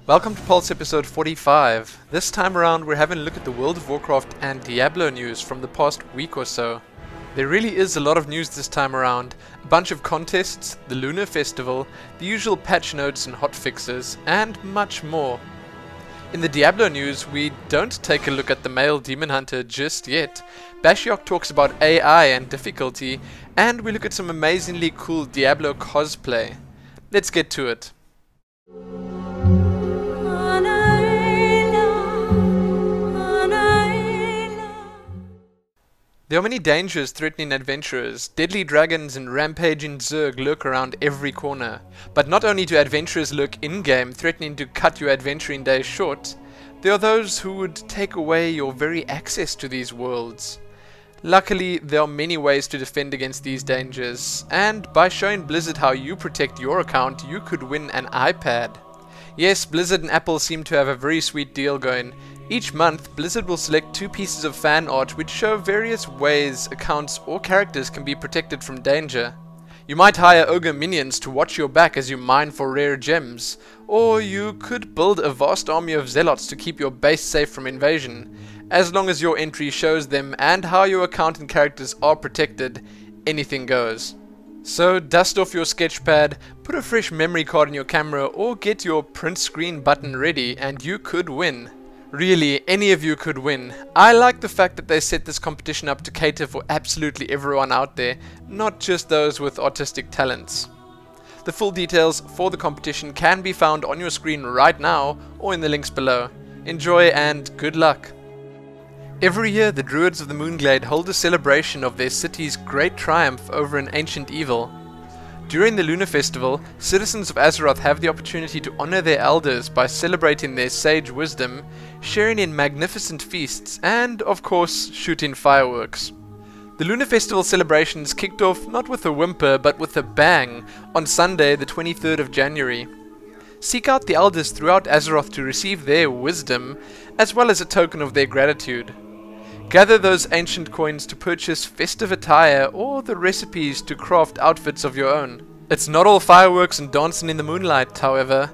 Welcome to Pulse episode 45. This time around we're having a look at the World of Warcraft and Diablo news from the past week or so. There really is a lot of news this time around, a bunch of contests, the Lunar Festival, the usual patch notes and hotfixes, and much more. In the Diablo news, we don't take a look at the male demon hunter just yet. Bashiok talks about AI and difficulty, and we look at some amazingly cool Diablo cosplay. Let's get to it. There are many dangers threatening adventurers. Deadly dragons and rampaging Zerg lurk around every corner. But not only do adventurers lurk in-game, threatening to cut your adventuring days short, there are those who would take away your very access to these worlds. Luckily, there are many ways to defend against these dangers, and by showing Blizzard how you protect your account, you could win an iPad. Yes, Blizzard and Apple seem to have a very sweet deal going. Each month, Blizzard will select 2 pieces of fan art which show various ways accounts or characters can be protected from danger. You might hire ogre minions to watch your back as you mine for rare gems, or you could build a vast army of zealots to keep your base safe from invasion. As long as your entry shows them and how your account and characters are protected, anything goes. So dust off your sketchpad, put a fresh memory card in your camera, or get your print screen button ready and you could win. Really, any of you could win. I like the fact that they set this competition up to cater for absolutely everyone out there, not just those with artistic talents. The full details for the competition can be found on your screen right now or in the links below. Enjoy and good luck! Every year, the Druids of the Moonglade hold a celebration of their city's great triumph over an ancient evil. During the Lunar Festival, citizens of Azeroth have the opportunity to honor their elders by celebrating their sage wisdom, sharing in magnificent feasts, and, of course, shooting fireworks. The Lunar Festival celebrations kicked off not with a whimper, but with a bang on Sunday, the 23rd of January. Seek out the elders throughout Azeroth to receive their wisdom, as well as a token of their gratitude. Gather those ancient coins to purchase festive attire or the recipes to craft outfits of your own. It's not all fireworks and dancing in the moonlight, however.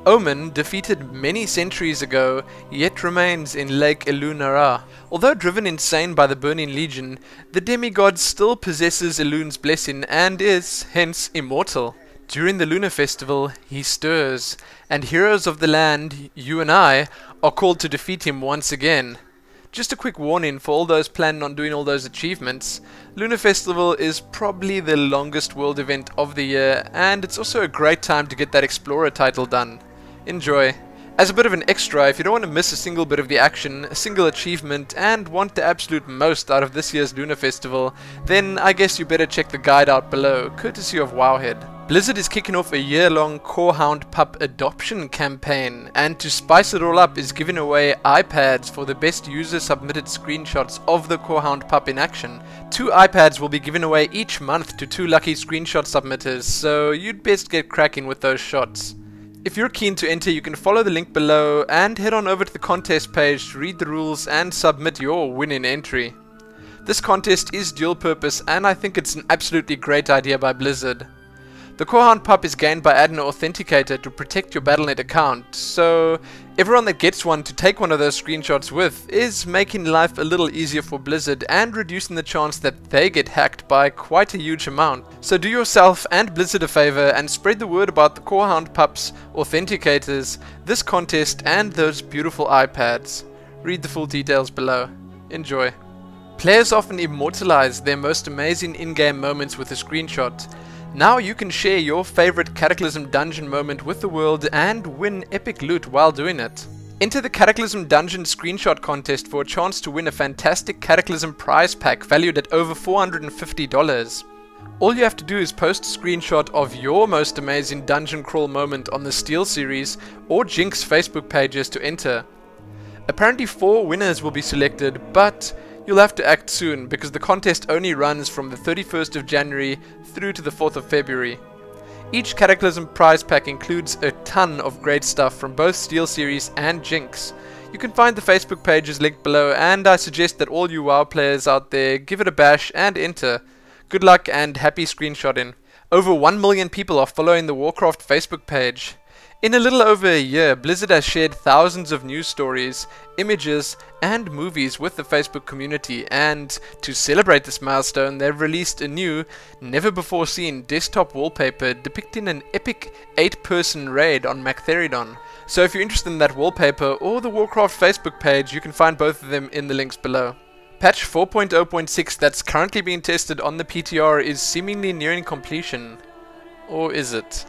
Omen, defeated many centuries ago, yet remains in Lake Elunara. Although driven insane by the Burning Legion, the demigod still possesses Elun's blessing and is, hence, immortal. During the Lunar Festival, he stirs, and heroes of the land, you and I, are called to defeat him once again. Just a quick warning for all those planning on doing all those achievements, Lunar Festival is probably the longest world event of the year, and it's also a great time to get that Explorer title done. Enjoy. As a bit of an extra, if you don't want to miss a single bit of the action, a single achievement, and want the absolute most out of this year's Lunar Festival, then I guess you better check the guide out below, courtesy of Wowhead. Blizzard is kicking off a year-long Corehound pup adoption campaign, and to spice it all up is giving away iPads for the best user-submitted screenshots of the Corehound pup in action. 2 iPads will be given away each month to 2 lucky screenshot submitters, so you'd best get cracking with those shots. If you're keen to enter, you can follow the link below and head on over to the contest page to read the rules and submit your winning entry. This contest is dual purpose, and I think it's an absolutely great idea by Blizzard. The Corehound pup is gained by adding an authenticator to protect your Battle.net account, so everyone that gets one to take one of those screenshots with is making life a little easier for Blizzard and reducing the chance that they get hacked by quite a huge amount. So do yourself and Blizzard a favor and spread the word about the Corehound pup's authenticators, this contest, and those beautiful iPads. Read the full details below. Enjoy. Players often immortalize their most amazing in-game moments with a screenshot. Now you can share your favorite Cataclysm dungeon moment with the world and win epic loot while doing it. Enter the Cataclysm dungeon screenshot contest for a chance to win a fantastic Cataclysm prize pack valued at over $450. All you have to do is post a screenshot of your most amazing dungeon crawl moment on the Steel series or Jinx Facebook pages to enter. Apparently 4 winners will be selected, but you'll have to act soon because the contest only runs from the 31st of January through to the 4th of February. Each Cataclysm prize pack includes a ton of great stuff from both Steel series and Jinx. You can find the Facebook pages linked below, and I suggest that all you WoW players out there give it a bash and enter. Good luck and happy screenshotting. Over 1 million people are following the Warcraft Facebook page. In a little over a year, Blizzard has shared thousands of news stories, images, and movies with the Facebook community, and to celebrate this milestone, they've released a new, never-before-seen desktop wallpaper depicting an epic 8-person raid on Magtheridon. So if you're interested in that wallpaper or the Warcraft Facebook page, you can find both of them in the links below. Patch 4.0.6 that's currently being tested on the PTR is seemingly nearing completion. Or is it?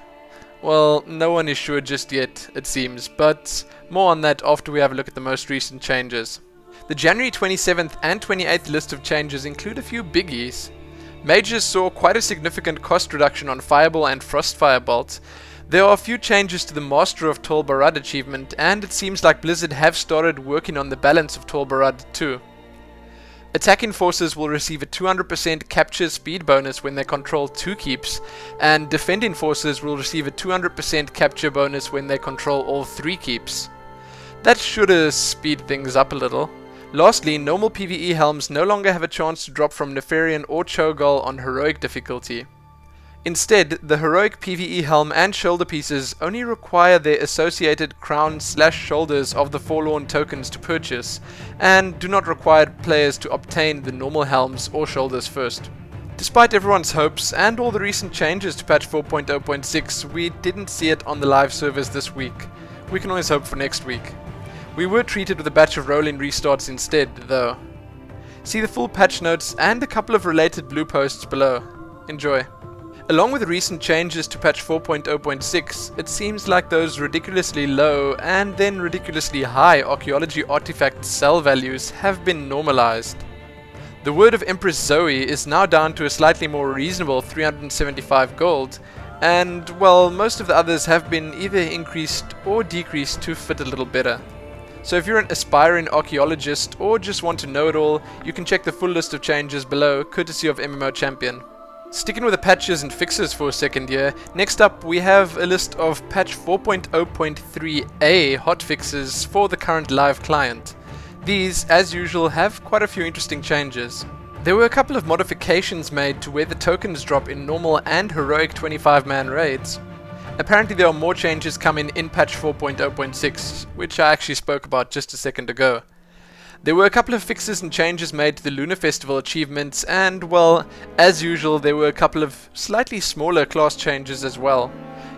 Well, no one is sure just yet, it seems, but more on that after we have a look at the most recent changes. The January 27th and 28th list of changes include a few biggies. Mages saw quite a significant cost reduction on Fireball and Frostfire Bolt. There are a few changes to the Master of Tol Barad achievement, and it seems like Blizzard have started working on the balance of Tol Barad too. Attacking forces will receive a 200% capture speed bonus when they control 2 keeps, and defending forces will receive a 200% capture bonus when they control all 3 keeps. That should speed things up a little. Lastly, normal PvE helms no longer have a chance to drop from Nefarian or Cho'Gall on heroic difficulty. Instead, the heroic PvE helm and shoulder pieces only require their associated crown/shoulders of the Forlorn tokens to purchase, and do not require players to obtain the normal helms or shoulders first. Despite everyone's hopes and all the recent changes to patch 4.0.6, we didn't see it on the live servers this week. We can always hope for next week. We were treated with a batch of rolling restarts instead, though. See the full patch notes and a couple of related blue posts below. Enjoy. Along with the recent changes to patch 4.0.6, it seems like those ridiculously low and then ridiculously high archaeology artifact sell values have been normalized. The Word of Empress Zoe is now down to a slightly more reasonable 375 gold, and well, most of the others have been either increased or decreased to fit a little better. So if you're an aspiring archaeologist or just want to know it all, you can check the full list of changes below, courtesy of MMO Champion. Sticking with the patches and fixes for a second here, next up we have a list of patch 4.0.3a hotfixes for the current live client. These, as usual, have quite a few interesting changes. There were a couple of modifications made to where the tokens drop in normal and heroic 25-man raids. Apparently there are more changes coming in patch 4.0.6, which I actually spoke about just a second ago. There were a couple of fixes and changes made to the Lunar Festival achievements, and well, as usual, there were a couple of slightly smaller class changes as well.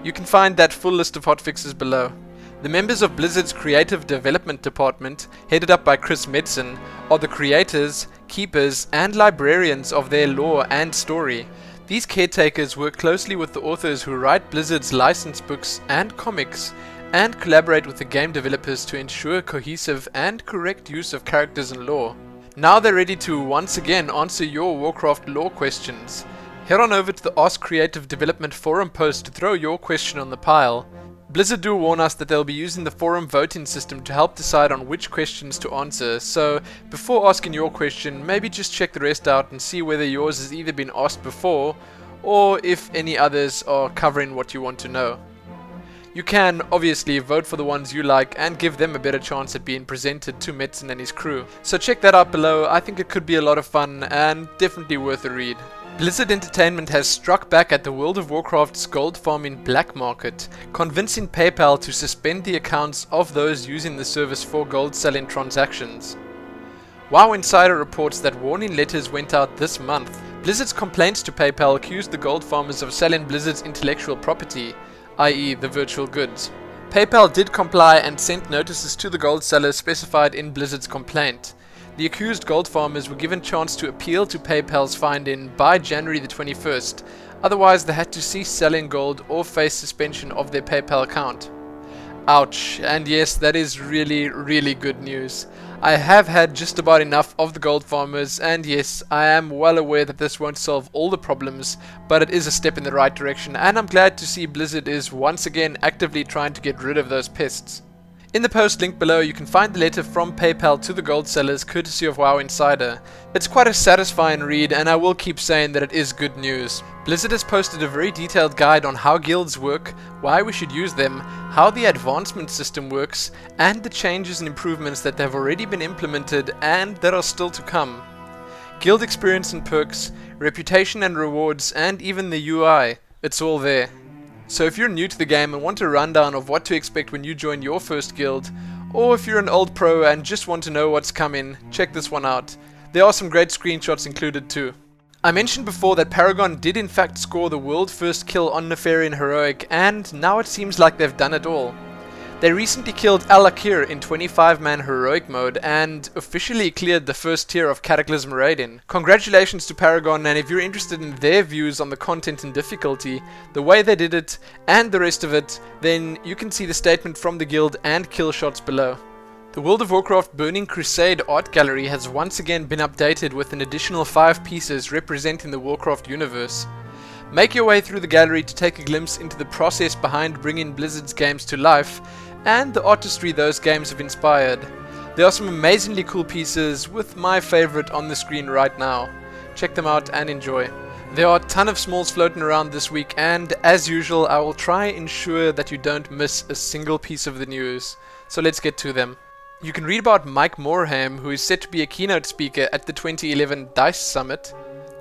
You can find that full list of hotfixes below. The members of Blizzard's Creative Development Department, headed up by Chris Medson, are the creators, keepers, and librarians of their lore and story. These caretakers work closely with the authors who write Blizzard's licensed books and comics, and collaborate with the game developers to ensure cohesive and correct use of characters and lore. Now they're ready to once again answer your Warcraft lore questions. Head on over to the Ask Creative Development forum post to throw your question on the pile. Blizzard do warn us that they'll be using the forum voting system to help decide on which questions to answer, so before asking your question, maybe just check the rest out and see whether yours has either been asked before, or if any others are covering what you want to know. You can, obviously, vote for the ones you like and give them a better chance at being presented to Metzen and his crew. So check that out below. I think it could be a lot of fun and definitely worth a read. Blizzard Entertainment has struck back at the World of Warcraft's gold farming black market, convincing PayPal to suspend the accounts of those using the service for gold selling transactions. WoW Insider reports that warning letters went out this month. Blizzard's complaints to PayPal accused the gold farmers of selling Blizzard's intellectual property, i.e. the virtual goods. PayPal did comply and sent notices to the gold sellers specified in Blizzard's complaint. The accused gold farmers were given chance to appeal to PayPal's finding by January the 21st, otherwise they had to cease selling gold or face suspension of their PayPal account. Ouch, and yes, that is really good news. I have had just about enough of the gold farmers, and yes, I am well aware that this won't solve all the problems, but it is a step in the right direction, and I'm glad to see Blizzard is once again actively trying to get rid of those pests. In the post link below, you can find the letter from PayPal to the gold sellers courtesy of WoW Insider. It's quite a satisfying read, and I will keep saying that it is good news. Blizzard has posted a very detailed guide on how guilds work, why we should use them, how the advancement system works, and the changes and improvements that have already been implemented and that are still to come. Guild experience and perks, reputation and rewards, and even the UI. It's all there. So if you're new to the game and want a rundown of what to expect when you join your first guild, or if you're an old pro and just want to know what's coming, check this one out. There are some great screenshots included too. I mentioned before that Paragon did in fact score the world first kill on Nefarian Heroic, and now it seems like they've done it all. They recently killed Al-Akir in 25-man heroic mode and officially cleared the first tier of Cataclysm Raiding. Congratulations to Paragon, and if you're interested in their views on the content and difficulty, the way they did it, and the rest of it, then you can see the statement from the guild and kill shots below. The World of Warcraft Burning Crusade art gallery has once again been updated with an additional 5 pieces representing the Warcraft universe. Make your way through the gallery to take a glimpse into the process behind bringing Blizzard's games to life, and the artistry those games have inspired. There are some amazingly cool pieces, with my favorite on the screen right now. Check them out and enjoy. There are a ton of smalls floating around this week, and as usual I will try and ensure that you don't miss a single piece of the news. So let's get to them. You can read about Mike Morhaime, who is set to be a keynote speaker at the 2011 DICE Summit.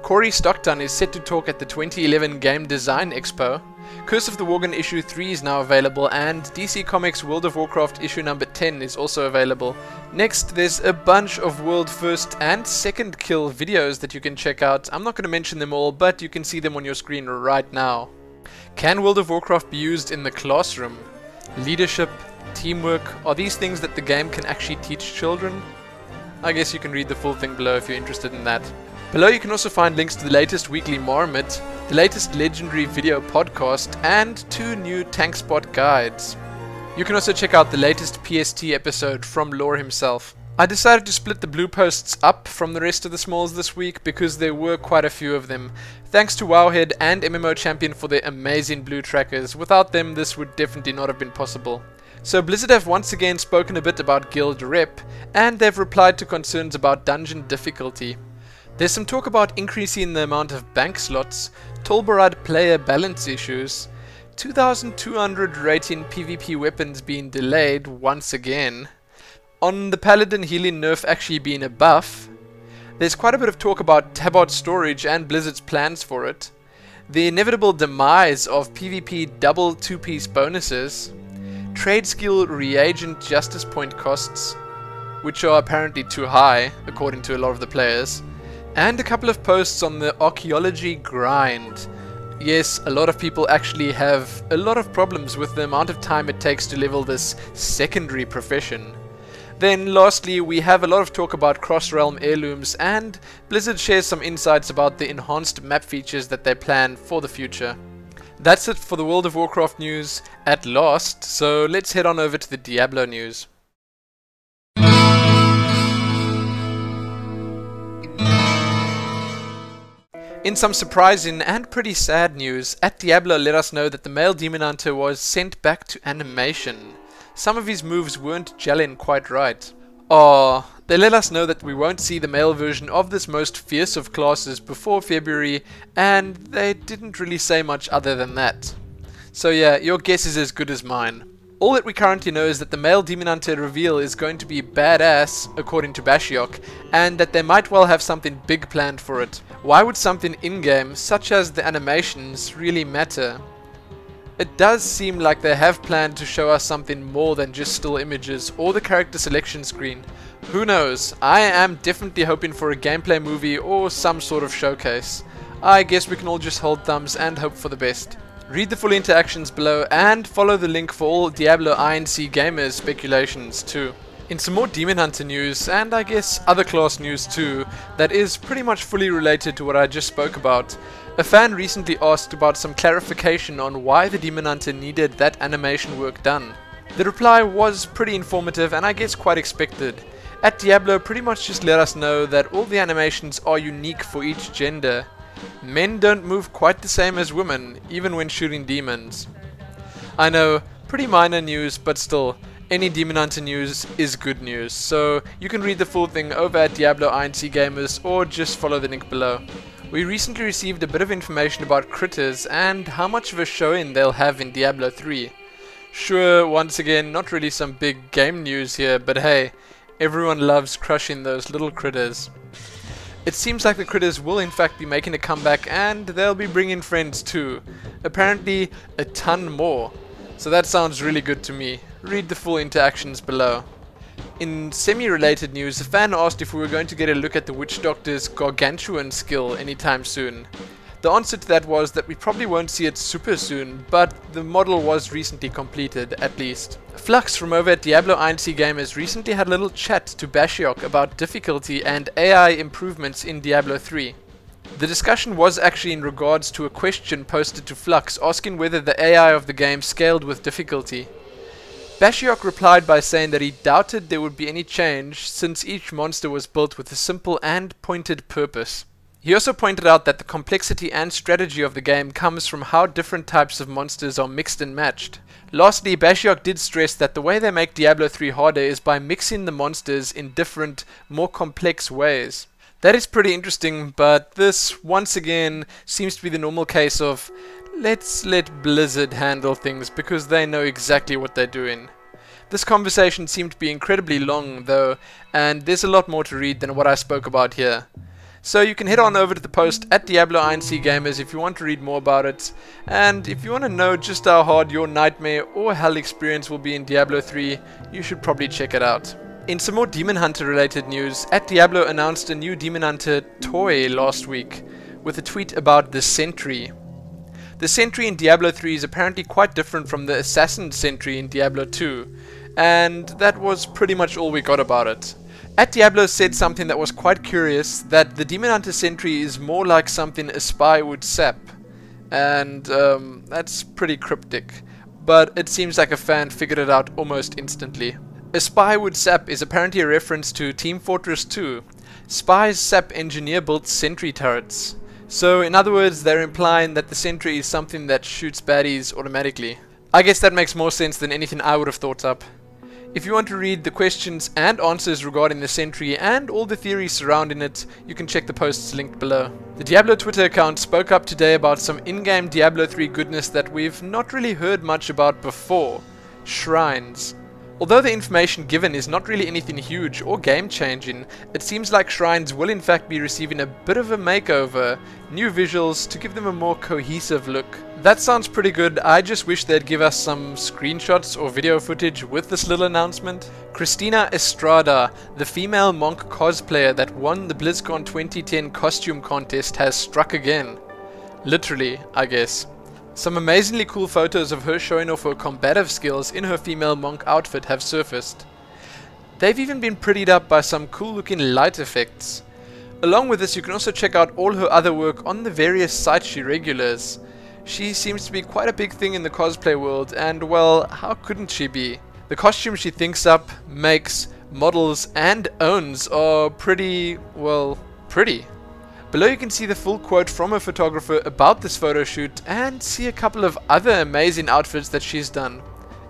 Corey Stockton is set to talk at the 2011 Game Design Expo. Curse of the Worgen issue 3 is now available, and DC Comics World of Warcraft issue number 10 is also available. Next, there's a bunch of world first and second kill videos that you can check out. I'm not going to mention them all, but you can see them on your screen right now. Can World of Warcraft be used in the classroom? Leadership, teamwork, are these things that the game can actually teach children? I guess you can read the full thing below if you're interested in that. Below you can also find links to the latest weekly Marmot, the latest legendary video podcast, and 2 new tank spot guides. You can also check out the latest PST episode from Lore himself. I decided to split the blue posts up from the rest of the smalls this week because there were quite a few of them. Thanks to Wowhead and MMO Champion for their amazing blue trackers. Without them this would definitely not have been possible. So Blizzard have once again spoken a bit about guild rep, and they've replied to concerns about dungeon difficulty. There's some talk about increasing the amount of bank slots, Tolbarad player balance issues, 2200 rating PvP weapons being delayed once again, on the Paladin healing nerf actually being a buff. There's quite a bit of talk about Tabard storage and Blizzard's plans for it, the inevitable demise of PvP double 2-piece bonuses, trade skill reagent justice point costs, which are apparently too high according to a lot of the players, and a couple of posts on the archaeology grind. Yes, a lot of people actually have a lot of problems with the amount of time it takes to level this secondary profession. Then lastly, we have a lot of talk about cross-realm heirlooms, and Blizzard shares some insights about the enhanced map features that they plan for the future. That's it for the World of Warcraft news at last, so let's head on over to the Diablo news. In some surprising and pretty sad news, at Diablo let us know that the male Demon Hunter was sent back to animation. Some of his moves weren't gelling quite right. They let us know that we won't see the male version of this most fierce of classes before February, and they didn't really say much other than that. So yeah, your guess is as good as mine. All that we currently know is that the male Demon Hunter reveal is going to be badass, according to Bashiok, and that they might well have something big planned for it. Why would something in-game, such as the animations, really matter? It does seem like they have planned to show us something more than just still images or the character selection screen. Who knows? I am definitely hoping for a gameplay movie or some sort of showcase. I guess we can all just hold thumbs and hope for the best. Read the full interactions below and follow the link for all Diablo INC gamers speculations too. In some more Demon Hunter news, and I guess other class news too, that is pretty much fully related to what I just spoke about, a fan recently asked about some clarification on why the Demon Hunter needed that animation work done. The reply was pretty informative and I guess quite expected. At Diablo pretty much just let us know that all the animations are unique for each gender. Men don't move quite the same as women, even when shooting demons. I know, pretty minor news, but still, any Demon Hunter news is good news, so you can read the full thing over at Diablo INC Gamers or just follow the link below. We recently received a bit of information about critters and how much of a show-in they'll have in Diablo 3. Sure, once again, not really some big game news here, but hey, everyone loves crushing those little critters. It seems like the critters will in fact be making a comeback, and they'll be bringing friends too. Apparently a ton more. So that sounds really good to me. Read the full interactions below. In semi-related news, a fan asked if we were going to get a look at the Witch Doctor's Gargantuan skill anytime soon. The answer to that was that we probably won't see it super soon, but the model was recently completed, at least. Flux from over at Diablo III Gamers recently had a little chat to Bashiok about difficulty and AI improvements in Diablo 3. The discussion was actually in regards to a question posted to Flux asking whether the AI of the game scaled with difficulty. Bashiok replied by saying that he doubted there would be any change since each monster was built with a simple and pointed purpose. He also pointed out that the complexity and strategy of the game comes from how different types of monsters are mixed and matched. Lastly, Bashiok did stress that the way they make Diablo 3 harder is by mixing the monsters in different, more complex ways. That is pretty interesting, but this, once again, seems to be the normal case of let's let Blizzard handle things because they know exactly what they're doing. This conversation seemed to be incredibly long though, and there's a lot more to read than what I spoke about here. So you can head on over to the post at Diablo III Gamers if you want to read more about it, and if you want to know just how hard your nightmare or hell experience will be in Diablo 3, you should probably check it out. In some more Demon Hunter related news, at Diablo announced a new Demon Hunter toy last week, with a tweet about the Sentry. The Sentry in Diablo 3 is apparently quite different from the Assassin Sentry in Diablo 2, and that was pretty much all we got about it. At Diablo said something that was quite curious, that the Demon Hunter Sentry is more like something a spy would sap, and that's pretty cryptic, but it seems like a fan figured it out almost instantly. A spy would sap is apparently a reference to Team Fortress 2. Spies sap engineer-built sentry turrets. So in other words, they're implying that the sentry is something that shoots baddies automatically. I guess that makes more sense than anything I would have thought up. If you want to read the questions and answers regarding the Sentry and all the theories surrounding it, you can check the posts linked below. The Diablo Twitter account spoke up today about some in-game Diablo 3 goodness that we've not really heard much about before: shrines. Although the information given is not really anything huge or game-changing, it seems like shrines will in fact be receiving a bit of a makeover, new visuals to give them a more cohesive look. That sounds pretty good. I just wish they'd give us some screenshots or video footage with this little announcement. Christina Estrada, the female monk cosplayer that won the BlizzCon 2010 costume contest, has struck again. Literally, I guess. Some amazingly cool photos of her showing off her combative skills in her female monk outfit have surfaced. They've even been prettied up by some cool looking light effects. Along with this, you can also check out all her other work on the various sites she regulars. She seems to be quite a big thing in the cosplay world, and well, how couldn't she be? The costumes she thinks up, makes, models and owns are pretty, well, pretty. Below you can see the full quote from a photographer about this photo shoot and see a couple of other amazing outfits that she's done.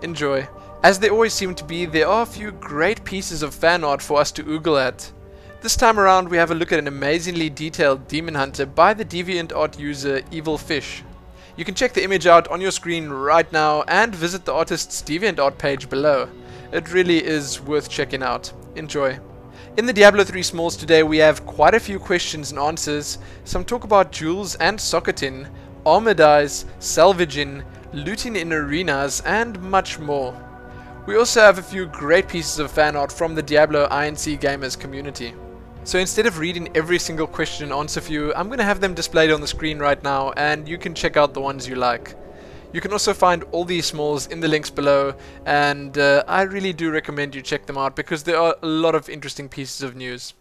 Enjoy. As there always seem to be, there are a few great pieces of fan art for us to oogle at. This time around we have a look at an amazingly detailed Demon Hunter by the DeviantArt user Evil Fish. You can check the image out on your screen right now and visit the artist's DeviantArt page below. It really is worth checking out. Enjoy. In the Diablo 3 Smalls today we have quite a few questions and answers, some talk about jewels and socketing, armor dies, salvaging, looting in arenas and much more. We also have a few great pieces of fan art from the Diablo III Gamers community. So instead of reading every single question and answer for you, I'm going to have them displayed on the screen right now and you can check out the ones you like. You can also find all these smalls in the links below, and I really do recommend you check them out because there are a lot of interesting pieces of news.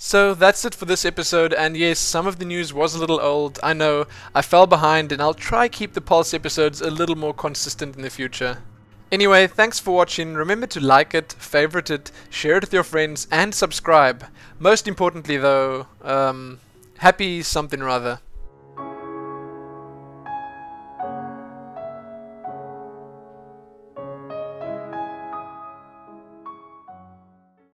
So that's it for this episode, and yes, some of the news was a little old. I know, I fell behind, and I'll try keep the Pulse episodes a little more consistent in the future. Anyway, thanks for watching. Remember to like it, favorite it, share it with your friends, and subscribe. Most importantly though, happy something or other.